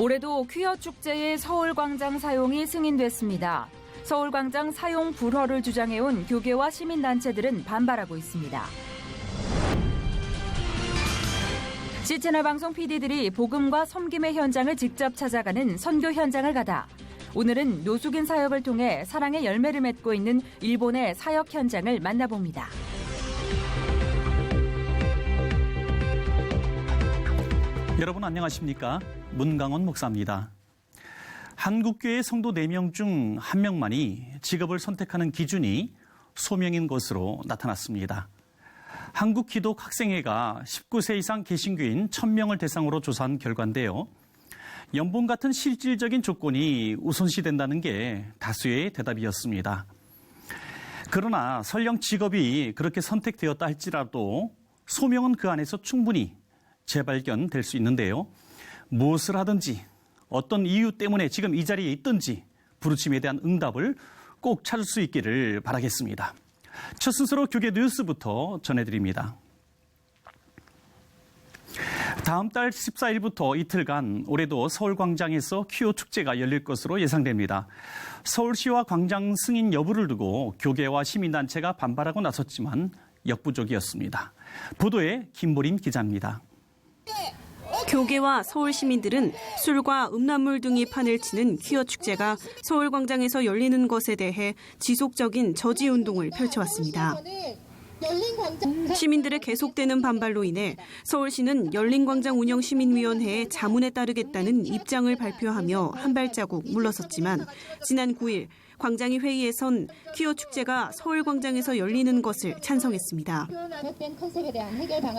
올해도 퀴어 축제의 서울광장 사용이 승인됐습니다. 서울광장 사용 불허를 주장해온 교계와 시민단체들은 반발하고 있습니다. C채널 방송 PD들이 복음과 섬김의 현장을 직접 찾아가는 선교 현장을 가다. 오늘은 노숙인 사역을 통해 사랑의 열매를 맺고 있는 일본의 사역 현장을 만나봅니다. 여러분 안녕하십니까? 문강원 목사입니다. 한국교회 성도 4명 중 1명만이 직업을 선택하는 기준이 소명인 것으로 나타났습니다. 한국기독학생회가 19세 이상 개신교인 1000명을 대상으로 조사한 결과인데요. 연봉 같은 실질적인 조건이 우선시된다는 게 다수의 대답이었습니다. 그러나 설령 직업이 그렇게 선택되었다 할지라도 소명은 그 안에서 충분히 재발견될 수 있는데요. 무엇을 하든지 어떤 이유 때문에 지금 이 자리에 있든지 부르심에 대한 응답을 꼭 찾을 수 있기를 바라겠습니다. 첫 순서로 교계 뉴스부터 전해드립니다. 다음 달 14일부터 이틀간 올해도 서울광장에서 퀴어 축제가 열릴 것으로 예상됩니다. 서울시와 광장 승인 여부를 두고 교계와 시민단체가 반발하고 나섰지만 역부족이었습니다. 보도에 김보림 기자입니다. 교계와 서울 시민들은 술과 음란물 등이 판을 치는 퀴어 축제가 서울광장에서 열리는 것에 대해 지속적인 저지 운동을 펼쳐왔습니다. 시민들의 계속되는 반발로 인해 서울시는 열린광장 운영시민위원회의 자문에 따르겠다는 입장을 발표하며 한 발자국 물러섰지만 지난 9일 광장위 회의에선 퀴어 축제가 서울광장에서 열리는 것을 찬성했습니다.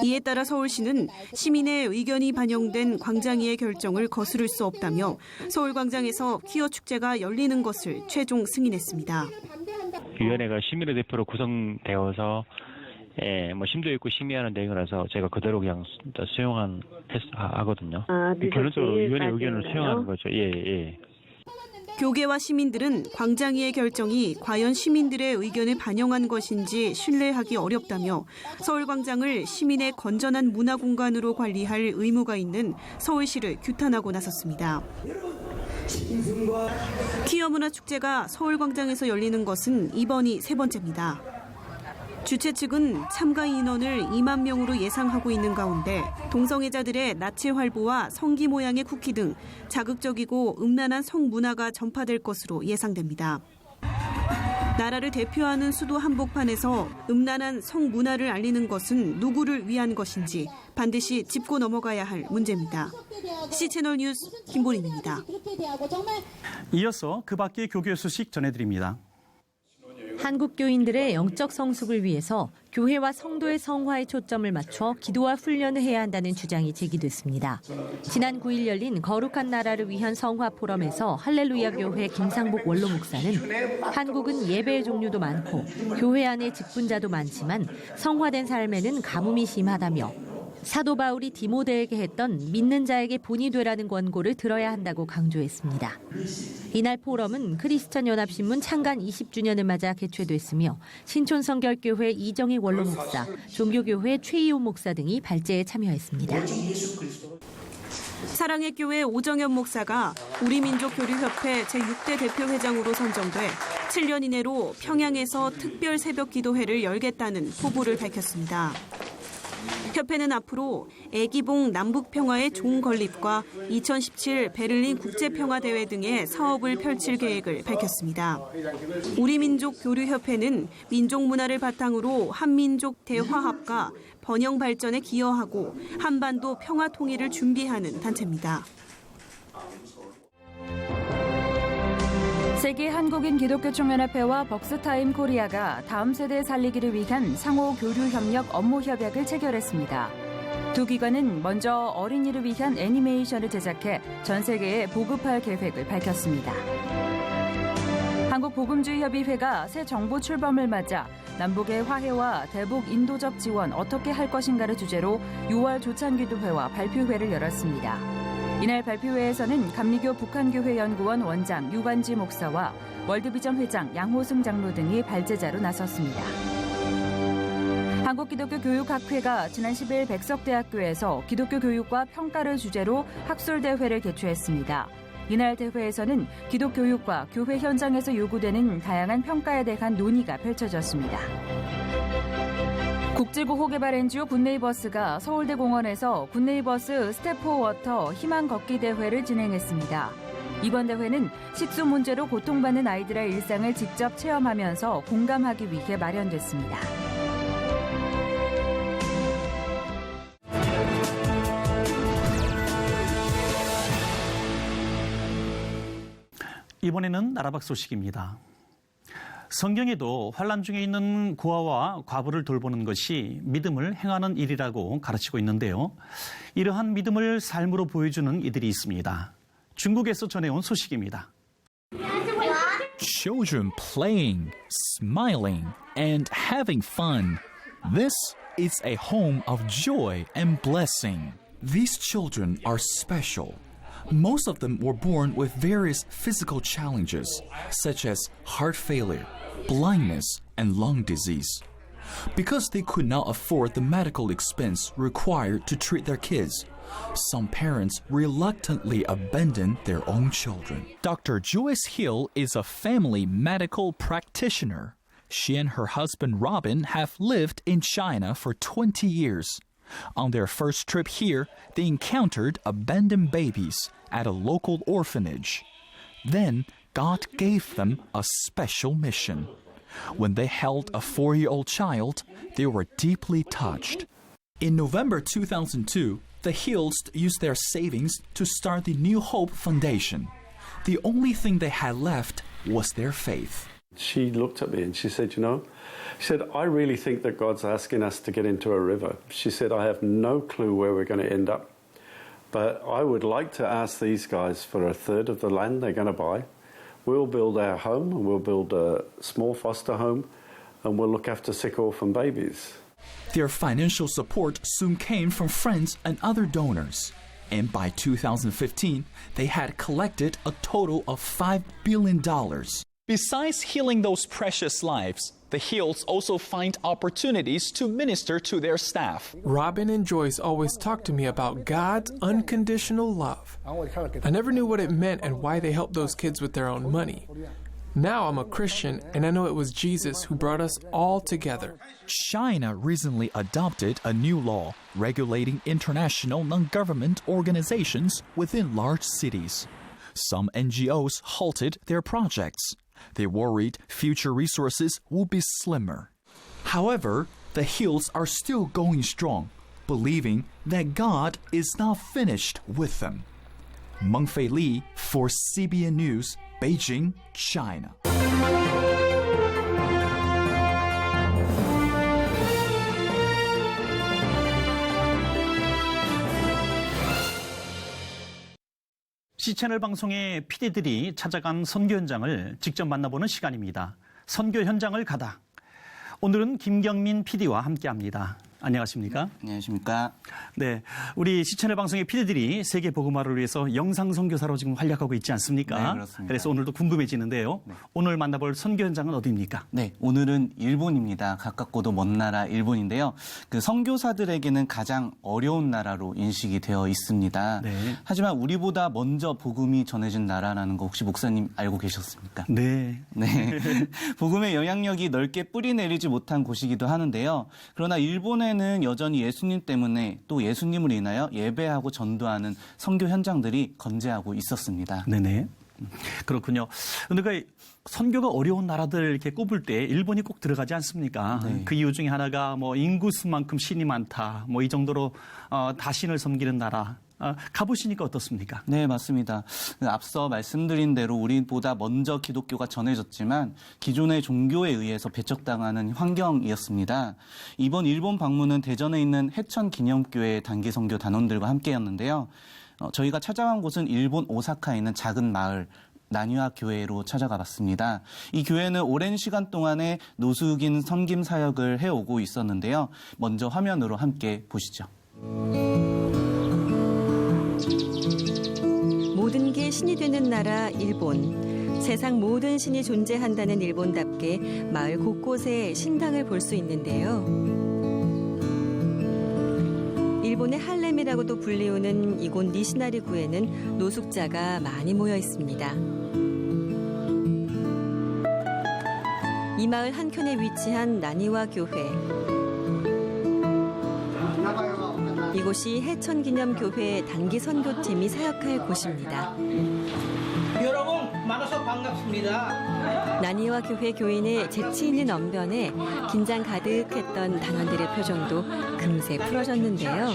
이에 따라 서울시는 시민의 의견이 반영된 광장위의 결정을 거스를 수 없다며 서울광장에서 퀴어 축제가 열리는 것을 최종 승인했습니다. 위원회가 시민의 대표로 구성되어서 심도 있고 심의하는 내용이라서 제가 그대로 그냥 수용하거든요. 결론적으로 위원회 의견을 수용하는 거죠. 예. 교계와 시민들은 광장위의 결정이 과연 시민들의 의견을 반영한 것인지 신뢰하기 어렵다며 서울광장을 시민의 건전한 문화공간으로 관리할 의무가 있는 서울시를 규탄하고 나섰습니다. 퀴어 문화축제가 서울광장에서 열리는 것은 이번이 3번째입니다. 주최 측은 참가 인원을 2만 명으로 예상하고 있는 가운데 동성애자들의 나체 활보와 성기 모양의 쿠키 등 자극적이고 음란한 성문화가 전파될 것으로 예상됩니다. 나라를 대표하는 수도 한복판에서 음란한 성문화를 알리는 것은 누구를 위한 것인지 반드시 짚고 넘어가야 할 문제입니다. C채널 뉴스 김보림입니다. 이어서 그 밖의 교계 소식 전해드립니다. 한국 교인들의 영적 성숙을 위해서 교회와 성도의 성화에 초점을 맞춰 기도와 훈련을 해야 한다는 주장이 제기됐습니다. 지난 9일 열린 거룩한 나라를 위한 성화 포럼에서 할렐루야 교회 김상복 원로 목사는 한국은 예배의 종류도 많고 교회 안에 직분자도 많지만 성화된 삶에는 가뭄이 심하다며 사도 바울이 디모데에게 했던 믿는 자에게 본이 되라는 권고를 들어야 한다고 강조했습니다. 이날 포럼은 크리스천 연합신문 창간 20주년을 맞아 개최됐으며 신촌성결교회 이정익 원로 목사, 종교교회 최이호 목사 등이 발제에 참여했습니다. 사랑의 교회 오정현 목사가 우리민족교류협회 제6대 대표회장으로 선정돼 7년 이내로 평양에서 특별 새벽 기도회를 열겠다는 포부를 밝혔습니다. 협회는 앞으로 애기봉 남북평화의 종 건립과 2017 베를린 국제평화대회 등의 사업을 펼칠 계획을 밝혔습니다. 우리민족교류협회는 민족문화를 바탕으로 한민족 대화합과 번영 발전에 기여하고 한반도 평화 통일을 준비하는 단체입니다. 세계 한국인 기독교 총연합회와 벅스타임 코리아가 다음 세대 살리기를 위한 상호 교류 협력 업무 협약을 체결했습니다. 두 기관은 먼저 어린이를 위한 애니메이션을 제작해 전 세계에 보급할 계획을 밝혔습니다. 한국복음주의협의회가 새 정부 출범을 맞아 남북의 화해와 대북 인도적 지원 어떻게 할 것인가를 주제로 6월 조찬기도회와 발표회를 열었습니다. 이날 발표회에서는 감리교 북한교회 연구원 원장 유관지 목사와 월드비전 회장 양호승 장로 등이 발제자로 나섰습니다. 한국기독교교육학회가 지난 10일 백석대학교에서 기독교 교육과 평가를 주제로 학술대회를 개최했습니다. 이날 대회에서는 기독교육과 교회 현장에서 요구되는 다양한 평가에 대한 논의가 펼쳐졌습니다. 국제구호 개발 NGO 굿네이버스가 서울대 공원에서 굿네이버스 스텝포워터 희망 걷기 대회를 진행했습니다. 이번 대회는 식수 문제로 고통받는 아이들의 일상을 직접 체험하면서 공감하기 위해 마련됐습니다. 이번에는 나라밖 소식입니다. 성경에도 환난 중에 있는 고아와 과부를 돌보는 것이 믿음을 행하는 일이라고 가르치고 있는데요. 이러한 믿음을 삶으로 보여주는 이들이 있습니다. 중국에서 전해온 소식입니다. Children playing, smiling, and having fun. This is a home of joy and blessing. These children are special. Most of them were born with various physical challenges, such as heart failure, blindness, and lung disease. Because they could not afford the medical expense required to treat their kids, some parents reluctantly abandon their own children. Dr. Joyce Hill is a family medical practitioner. She and her husband Robin have lived in China for 20 years. On their first trip here, they encountered abandoned babies at a local orphanage. Then, God gave them a special mission. When they held a 4-year-old child, they were deeply touched. In November 2002, the Hills used their savings to start the New Hope Foundation. The only thing they had left was their faith. She looked at me and she said, she said, I really think that God's asking us to get into a river. She said, I have no clue where we're going to end up, but I would like to ask these guys for a third of the land they're going to buy. We'll build our home, and we'll build a small foster home, and we'll look after sick orphan babies. Their financial support soon came from friends and other donors. And by 2015, they had collected a total of $5 billion. Besides healing those precious lives, the Hills also find opportunities to minister to their staff. Robin and Joyce always talk to me about God's unconditional love. I never knew what it meant and why they helped those kids with their own money. Now I'm a Christian, and I know it was Jesus who brought us all together. China recently adopted a new law regulating international non-government organizations within large cities. Some NGOs halted their projects. They worried future resources will be slimmer. However, the Hills are still going strong, believing that God is not finished with them. Mengfei Li for CBN News, Beijing, China. C채널 방송의 PD들이 찾아간 선교 현장을 직접 만나보는 시간입니다. 선교 현장을 가다. 오늘은 김경민 PD와 함께합니다. 안녕하십니까? 안녕하십니까? 네, 우리 C채널 방송의 PD들이 세계 복음화를 위해서 영상 선교사로 지금 활약하고 있지 않습니까? 네, 그렇습니다. 그래서 오늘도 궁금해지는데요. 네. 오늘 만나볼 선교 현장은 어디입니까? 네, 오늘은 일본입니다. 가깝고도 먼 나라 일본인데요. 그 선교사들에게는 가장 어려운 나라로 인식이 되어 있습니다. 네. 하지만 우리보다 먼저 복음이 전해진 나라라는 거 혹시 목사님 알고 계셨습니까? 네. 네. 복음의 영향력이 넓게 뿌리내리지 못한 곳이기도 하는데요. 그러나 일본에는 여전히 예수님 때문에 또 예수님을 인하여 예배하고 전도하는 선교 현장들이 건재하고 있었습니다. 네네. 그렇군요. 그러니까 선교가 어려운 나라들 이렇게 꼽을 때 일본이 꼭 들어가지 않습니까? 네. 그 이유 중에 하나가 뭐 인구수만큼 신이 많다. 뭐 이 정도로 다신을 섬기는 나라. 가보시니까 어떻습니까? 네, 맞습니다. 앞서 말씀드린 대로 우리보다 먼저 기독교가 전해졌지만 기존의 종교에 의해서 배척당하는 환경이었습니다. 이번 일본 방문은 대전에 있는 해천 기념교회 단기 선교 단원들과 함께였는데요. 저희가 찾아간 곳은 일본 오사카에 있는 작은 마을 나뉴아 교회로 찾아가 봤습니다. 이 교회는 오랜 시간 동안에 노숙인 섬김 사역을 해오고 있었는데요. 먼저 화면으로 함께 보시죠. 모든 게 신이 되는 나라 일본. 세상 모든 신이 존재한다는 일본답게 마을 곳곳에 신당을 볼 수 있는데요. 일본의 할렘이라고도 불리우는 이곳 니시나리구에는 노숙자가 많이 모여 있습니다. 이 마을 한켠에 위치한 나니와 교회. 이곳이 해천기념교회 단기 선교팀이 사역할 곳입니다. 여러분 만나서 반갑습니다. 나니와 교회 교인의 재치 있는 언변에 긴장 가득했던 단원들의 표정도 금세 풀어졌는데요.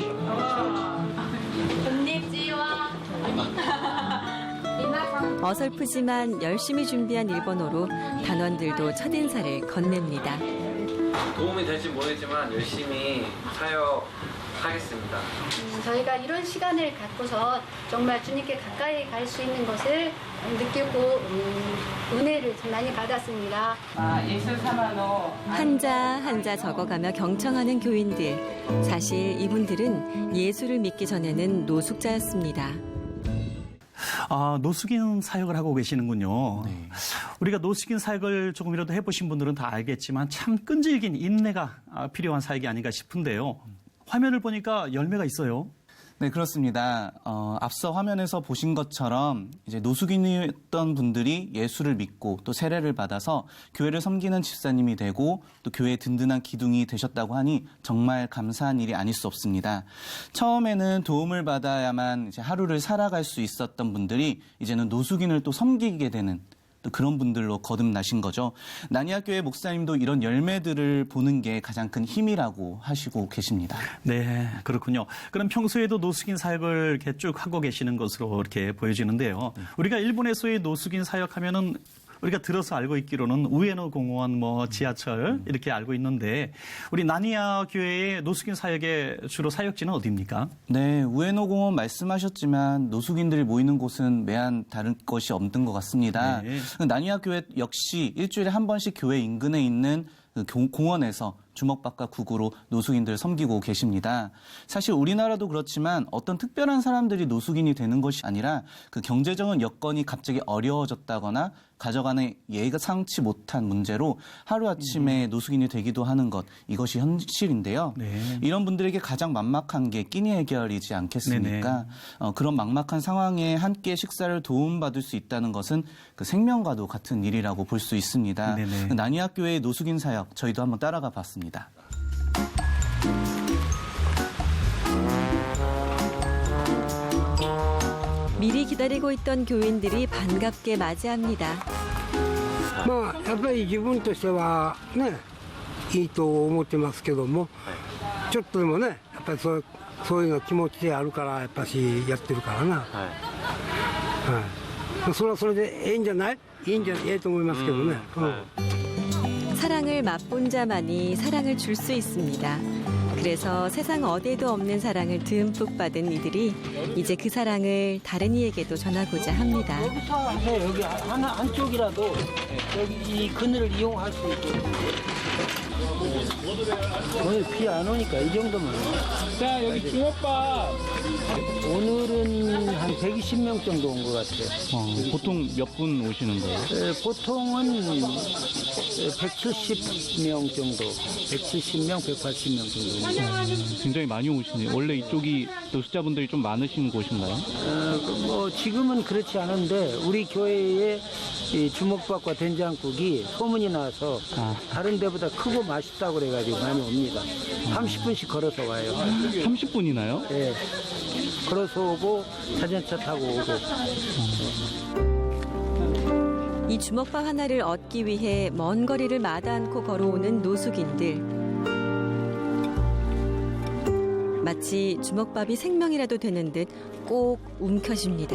어설프지만 열심히 준비한 일본어로 단원들도 첫인사를 건넵니다. 도움이 될지 모르겠지만 열심히 사역하겠습니다. 저희가 이런 시간을 갖고서 정말 주님께 가까이 갈 수 있는 것을 느끼고 은혜를 좀 많이 받았습니다. 한자 한자 적어가며 경청하는 교인들. 사실 이분들은 예수를 믿기 전에는 노숙자였습니다. 노숙인 사역을 하고 계시는군요. 네. 우리가 노숙인 사역을 조금이라도 해보신 분들은 다 알겠지만 참 끈질긴 인내가 필요한 사역이 아닌가 싶은데요. 화면을 보니까 열매가 있어요. 네, 그렇습니다. 앞서 화면에서 보신 것처럼 이제 노숙인이었던 분들이 예수를 믿고 또 세례를 받아서 교회를 섬기는 집사님이 되고 또 교회의 든든한 기둥이 되셨다고 하니 정말 감사한 일이 아닐 수 없습니다. 처음에는 도움을 받아야만 이제 하루를 살아갈 수 있었던 분들이 이제는 노숙인을 또 섬기게 되는 또 그런 분들로 거듭나신 거죠. 나니아교회 목사님도 이런 열매들을 보는 게 가장 큰 힘이라고 하시고 계십니다. 네, 그렇군요. 그럼 평소에도 노숙인 사역을 이렇게 쭉 하고 계시는 것으로 이렇게 보여지는데요. 우리가 일본에서의 노숙인 사역하면은 우리가 들어서 알고 있기로는 우에노 공원, 지하철 이렇게 알고 있는데 우리 나니아 교회의 노숙인 사역의 주로 사역지는 어디입니까? 네, 우에노 공원 말씀하셨지만 노숙인들이 모이는 곳은 매한 다른 것이 없는 것 같습니다. 네. 나니아 교회 역시 일주일에 한 번씩 교회 인근에 있는 공원에서 주먹밥과 국으로 노숙인들 섬기고 계십니다. 사실 우리나라도 그렇지만 어떤 특별한 사람들이 노숙인이 되는 것이 아니라 그 경제적인 여건이 갑자기 어려워졌다거나 가져가는 예상치 못한 문제로 하루아침에 노숙인이 되기도 하는 것, 이것이 현실인데요. 네. 이런 분들에게 가장 막막한 게 끼니 해결이지 않겠습니까? 그런 막막한 상황에 함께 식사를 도움받을 수 있다는 것은 그 생명과도 같은 일이라고 볼 수 있습니다. 나니아 교회의 노숙인 사역 저희도 한번 따라가 봤습니다. 미리 기다리고 있던 교인들이 반갑게 맞이합니다. やっぱり自分としてはね、いいと思ってますけども、ちょっとでもね、やっぱりそういうの気持ちであるからやっぱしやってるからな。それはそれでいいんじゃない？いいと思いますけどね。 사랑을 맛본 자만이 사랑을 줄 수 있습니다. 그래서 세상 어디에도 없는 사랑을 듬뿍 받은 이들이 이제 그 사랑을 다른 이에게도 전하고자 합니다. 여기서 해, 여기 한쪽이라도 여기 이 그늘을 이용할 수 있게. 오늘 비 안 오니까 이 정도면. 자, 여기 주먹밥. 오늘은 한 120명 정도 온 것 같아요. 보통 몇 분 오시는 거예요? 보통은 170명 정도, 170명, 180명 정도. 굉장히 많이 오시네요. 원래 이쪽이 노숙자분들이 좀 많으신 곳인가요? 지금은 그렇지 않은데 우리 교회에 이 주먹밥과 된장국이 소문이 나서 다른 데보다 크고 맛있다고 그래가지고 많이 옵니다. 30분씩 걸어서 와요. 30분이나요? 네. 걸어서 오고 자전차 타고 오고. 이 주먹밥 하나를 얻기 위해 먼 거리를 마다 않고 걸어오는 노숙인들. 마치 주먹밥이 생명이라도 되는 듯 꼭 움켜쥡니다.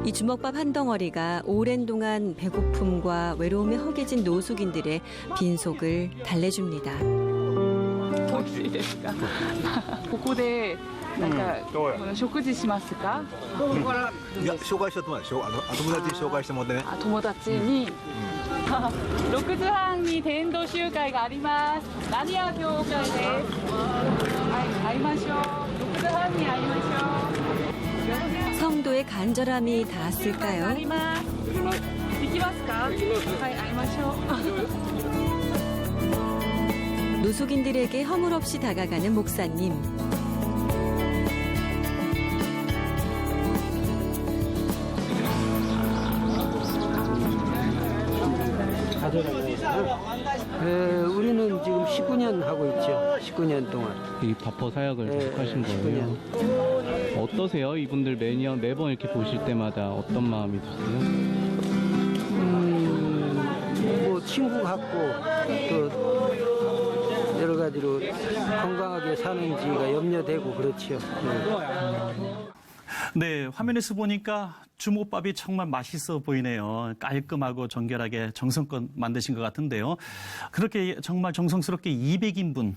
이 주먹밥 한 덩어리가 오랜 동안 배고픔과 외로움에 허기진 노숙인들의 빈속을 달래줍니다. ここでなんか食事しますか？いや紹介したと思うでしょ。友達に紹介してもらってね。友達に。6時半に伝道集会があります。ナニア教会です。はい、会いましょう。6時半に会いましょう。 성도의 간절함이 닿았을까요? 行きますか？はい、会いましょう。 노숙인들에게 허물없이 다가가는 목사님. 우리는 지금 19년 하고 있죠. 19년 동안. 이 바퍼 사역을 계속 하신 거예요? 19년. 어떠세요? 이분들 매번 이렇게 보실 때마다 어떤 마음이 드세요? 뭐 친구 같고 또 여러 가지로 건강하게 사는지가 염려되고 그렇죠. 네, 화면에서 보니까 주먹밥이 정말 맛있어 보이네요. 깔끔하고 정결하게 정성껏 만드신 것 같은데요. 그렇게 정말 정성스럽게 200인분.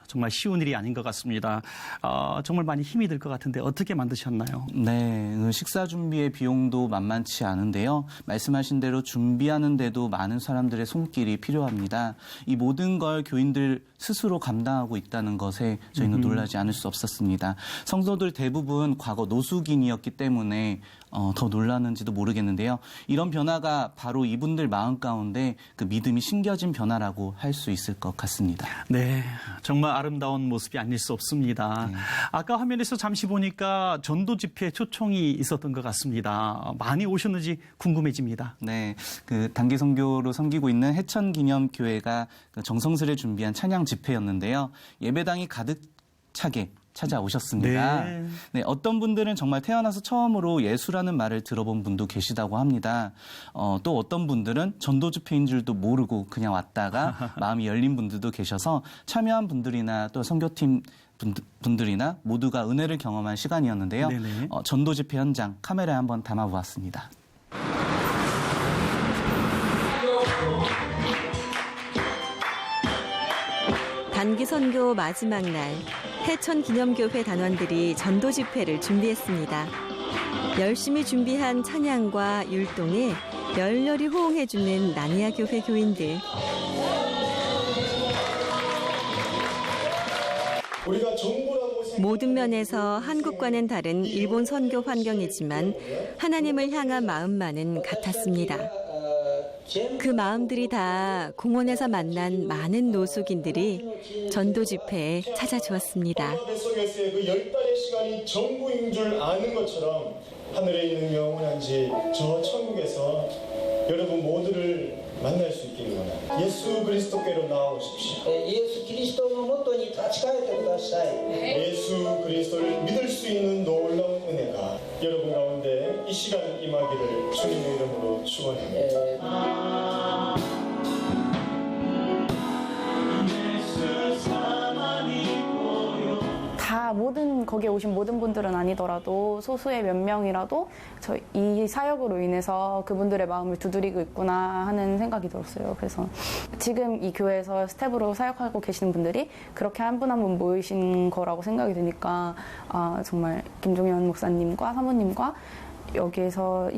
정말 쉬운 일이 아닌 것 같습니다. 정말 많이 힘이 들 것 같은데 어떻게 만드셨나요? 네, 식사 준비의 비용도 만만치 않은데요. 말씀하신 대로 준비하는데도 많은 사람들의 손길이 필요합니다. 이 모든 걸 교인들 스스로 감당하고 있다는 것에 저희는 놀라지 않을 수 없었습니다. 성도들 대부분 과거 노숙인이었기 때문에 더 놀랐는지도 모르겠는데요. 이런 변화가 바로 이분들 마음 가운데 그 믿음이 심겨진 변화라고 할 수 있을 것 같습니다. 네, 정말 아름다운 모습이 아닐 수 없습니다. 네. 아까 화면에서 잠시 보니까 전도 집회에 초청이 있었던 것 같습니다. 많이 오셨는지 궁금해집니다. 네, 그 단기 선교로 섬기고 있는 해천기념교회가 정성스레 준비한 찬양 집회였는데요. 예배당이 가득 차게 찾아오셨습니다. 네. 네, 어떤 분들은 정말 태어나서 처음으로 예수라는 말을 들어본 분도 계시다고 합니다. 또 어떤 분들은 전도 집회인 줄도 모르고 그냥 왔다가 마음이 열린 분들도 계셔서 참여한 분들이나 또 선교팀 분들이나 모두가 은혜를 경험한 시간이었는데요. 전도 집회 현장 카메라에 한번 담아보았습니다. 단기 선교 마지막 날, 해천기념교회 단원들이 전도 집회를 준비했습니다. 열심히 준비한 찬양과 율동에 열렬히 호응해주는 나니아 교회 교인들. 모든 면에서 한국과는 다른 일본 선교 환경이지만 하나님을 향한 마음만은 같았습니다. 그 마음들이 다 공원에서 만난 많은 노숙인들이 전도 집회에 찾아주었습니다. 속에서의 그 10달의 시간이 전부인 줄 아는 것처럼 하늘에 있는 영원한 집, 저 천국에서 여러분 모두를 만날 수 있기를 원합니다. 예수 그리스도께로 나오십시오. 예수 그리스도의 모토에 다치가야되ください. 예수 그리스도를 믿을 수 있는 놀라운 은혜가 여러분 가운데 이 시간 임하기를 주님의 이름으로 축원합니다. 다 거기에 오신 모든 분들은 아니더라도 소수의 몇 명이라도 이 사역으로 인해서 그분들의 마음을 두드리고 있구나 하는 생각이 들었어요. 그래서 지금 이 교회에서 스텝으로 사역하고 계시는 분들이 그렇게 한 분 한 분 모이신 거라고 생각이 드니까 정말 김종현 목사님과 사모님과 여기에서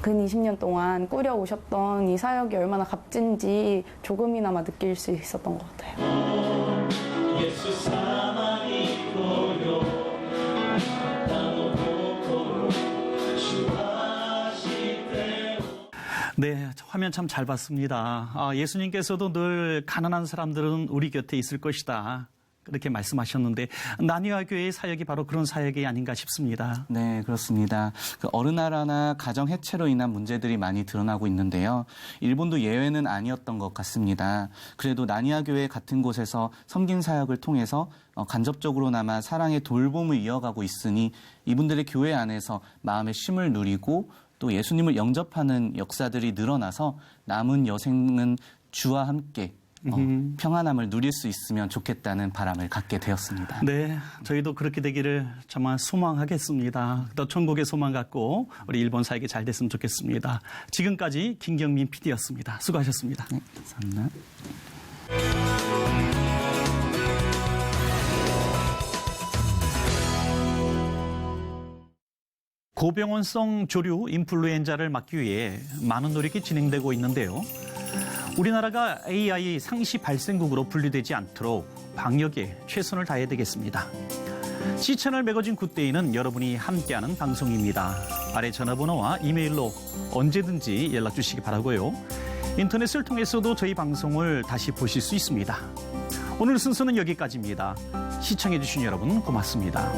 근 20년 동안 꾸려오셨던 이 사역이 얼마나 값진지 조금이나마 느낄 수 있었던 것 같아요. 네, 화면 참 잘 봤습니다. 예수님께서도 늘 가난한 사람들은 우리 곁에 있을 것이다. 그렇게 말씀하셨는데 나니아 교회의 사역이 바로 그런 사역이 아닌가 싶습니다. 네, 그렇습니다. 어른아라나 가정 해체로 인한 문제들이 많이 드러나고 있는데요. 일본도 예외는 아니었던 것 같습니다. 그래도 나니아 교회 같은 곳에서 섬긴 사역을 통해서 간접적으로나마 사랑의 돌봄을 이어가고 있으니 이분들의 교회 안에서 마음의 쉼을 누리고 또 예수님을 영접하는 역사들이 늘어나서 남은 여생은 주와 함께 평안함을 누릴 수 있으면 좋겠다는 바람을 갖게 되었습니다. 네, 저희도 그렇게 되기를 정말 소망하겠습니다. 또 천국의 소망 갖고 우리 일본 사역이 잘 됐으면 좋겠습니다. 지금까지 김경민 PD였습니다. 수고하셨습니다. 네, 감사합니다. 고병원성 조류 인플루엔자를 막기 위해 많은 노력이 진행되고 있는데요. 우리나라가 AI 상시 발생국으로 분류되지 않도록 방역에 최선을 다해야 되겠습니다. C채널 매거진 굿데이는 여러분이 함께하는 방송입니다. 아래 전화번호와 이메일로 언제든지 연락 주시기 바라고요. 인터넷을 통해서도 저희 방송을 다시 보실 수 있습니다. 오늘 순서는 여기까지입니다. 시청해주신 여러분 고맙습니다.